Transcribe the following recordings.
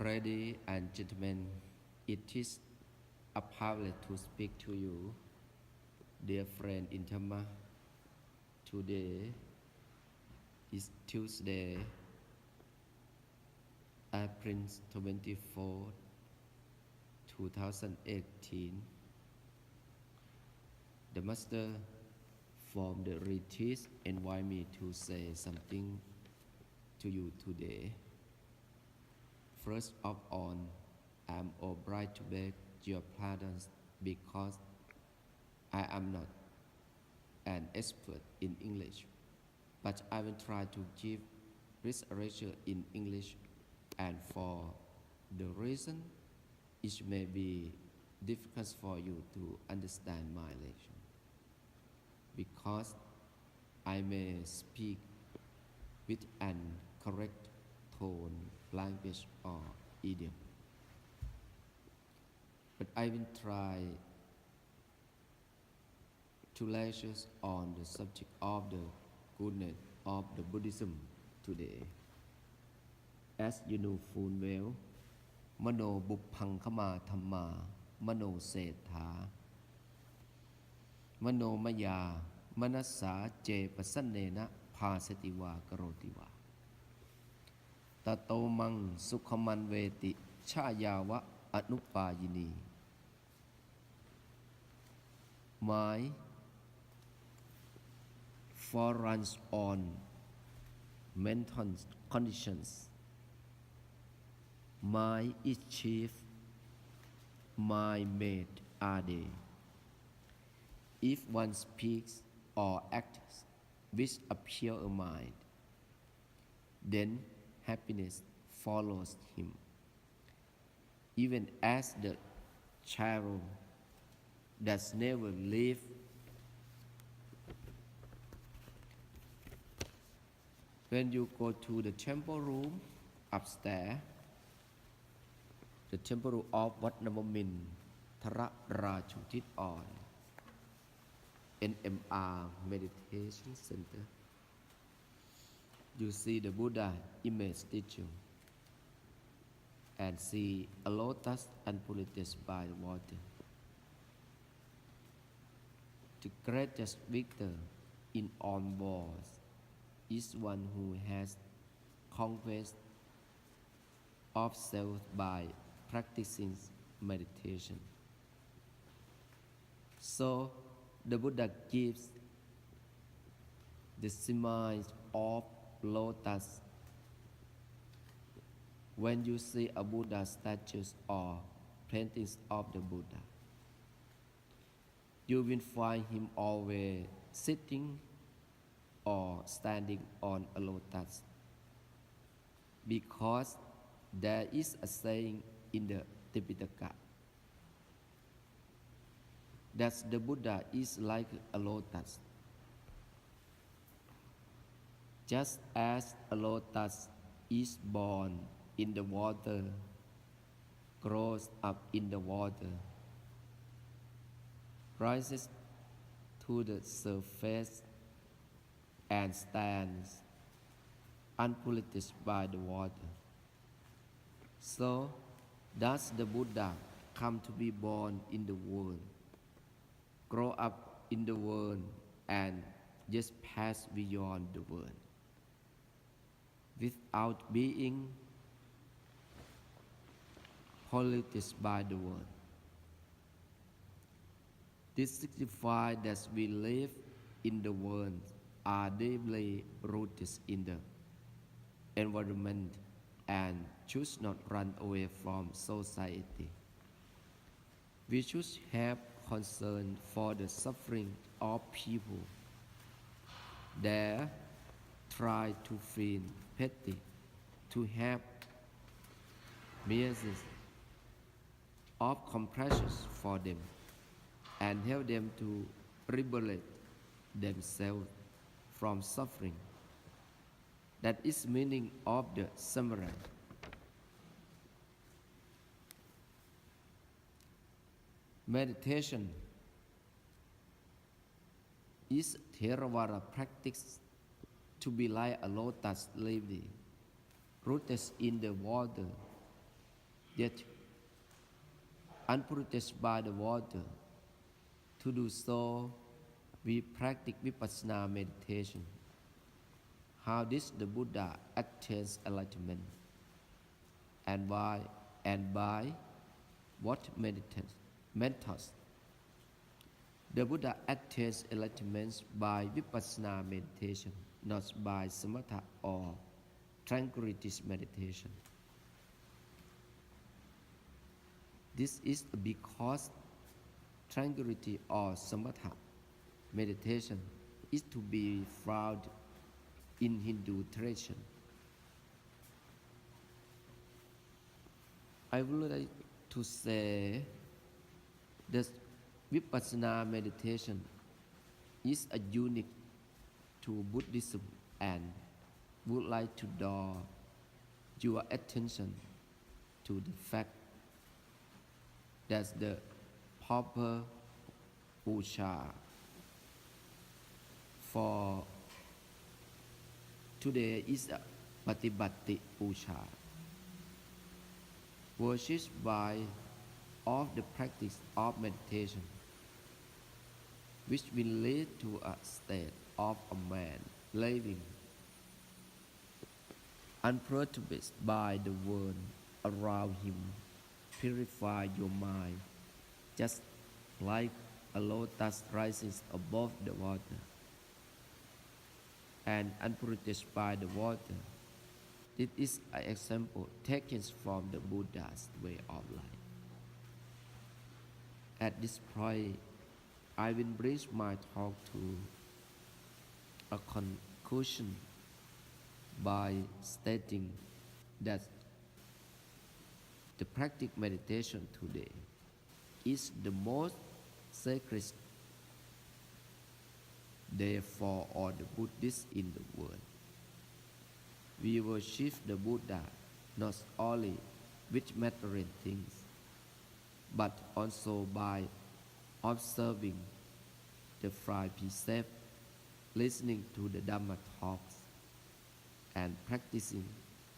Ladies and gentlemen, it is a privilege to speak to you, dear friend in Dhamma. Today is Tuesday, April 24, 2018. The Master from the retreat invited me to say something to you today. First of all, I'm obliged to beg your pardon because I am not an expert in English, but I will try to give this lecture in English, and for the reason it may be difficult for you to understand my lecture, because I may speak with an correct tone, language, or idiom. But I will try to lecture on the subject of the goodness of the Buddhism today. As you know full well, Mano Buppang Kama Thamma, Mano Setha, Mano Maya, Manasa Je Pasanena Pasatiwa Karotiwa. Tato Mang Sukhaman Veti Chayawa Anupayini. My foreruns on mental conditions. My is chief, my mate are they. If one speaks or acts which appear a mind, then happiness follows him. Even as the child does never leave when you go to the temple room upstairs, the temple room of Wat Namamin Thara Rajutit on NMR Meditation Center, you see the Buddha image statue and see a lotus unpolluted by the water. The greatest victor in all wars is one who has conquest of self by practicing meditation. So the Buddha gives the symbol of lotus. When you see a Buddha statue or paintings of the Buddha, you will find him always sitting or standing on a lotus, because there is a saying in the Tipitaka that the Buddha is like a lotus. Just as a lotus is born in the water, grows up in the water, rises to the surface, and stands unpolluted by the water, so does the Buddha come to be born in the world, grow up in the world, and just pass beyond the world without being polluted by the world. This signifies that we live in the world, are deeply rooted in the environment, and should not run away from society. We should have concern for the suffering of people. There, try to feel pity, to have measures of compassion for them, and help them to liberate themselves from suffering. That is meaning of the samurai. Meditation is Theravada practice to be like a lotus lily rooted in the water yet unpolluted by the water. To do so, we practice vipassana meditation. How did the Buddha attain enlightenment? And why? And by what methods? The Buddha attains enlightenment by vipassana meditation, not by samatha or tranquility meditation. This is because tranquility or samatha meditation is to be found in Hindu tradition. I would like to say that vipassana meditation is a unique to Buddhism and would like to draw your attention to the fact that the proper puja for today is a patibatti puja, worship by of the practice of meditation, which will lead to a state of a man living unperturbed by the world around him. Purify your mind, just like a lotus rises above the water and unpolluted by the water. This is an example taken from the Buddha's way of life. At this point, I will bring my talk to a conclusion by stating that the practice meditation today is the most sacred day for all the Buddhists in the world. We worship the Buddha not only with material things, but also by observing the Phra precepts, listening to the Dhamma talks, and practicing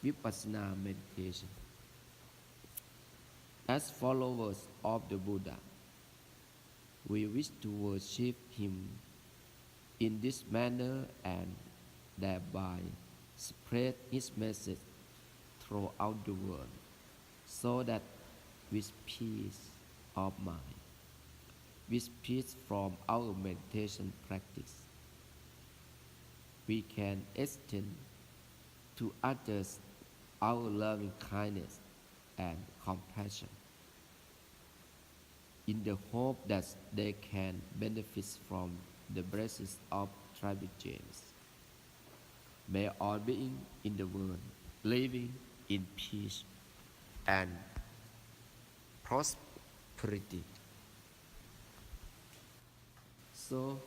vipassana meditation. As followers of the Buddha, we wish to worship him in this manner and thereby spread his message throughout the world, so that with peace of mind, with peace from our meditation practice, we can extend to others our loving kindness and compassion, in the hope that they can benefit from the blessings of Tribal James. May all beings in the world living in peace and prosperity. So,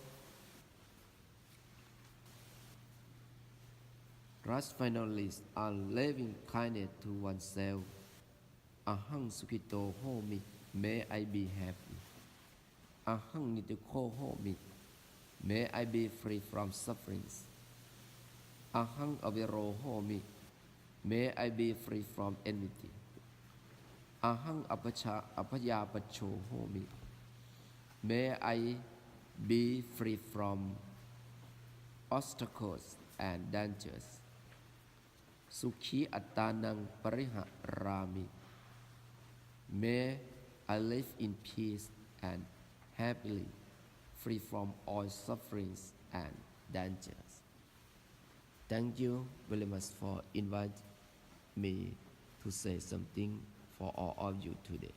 last finalist are living kindness to oneself. Ahang sukito homi, may I be happy. Ahang nitiko homi, may I be free from sufferings. Ahang aviro homi, may I be free from enmity. Ahang apayapacho homi, may I be free from obstacles and dangers. Sukhi attanang pariharami, may I live in peace and happily, free from all sufferings and dangers. Thank you very much for inviting me to say something for all of you today.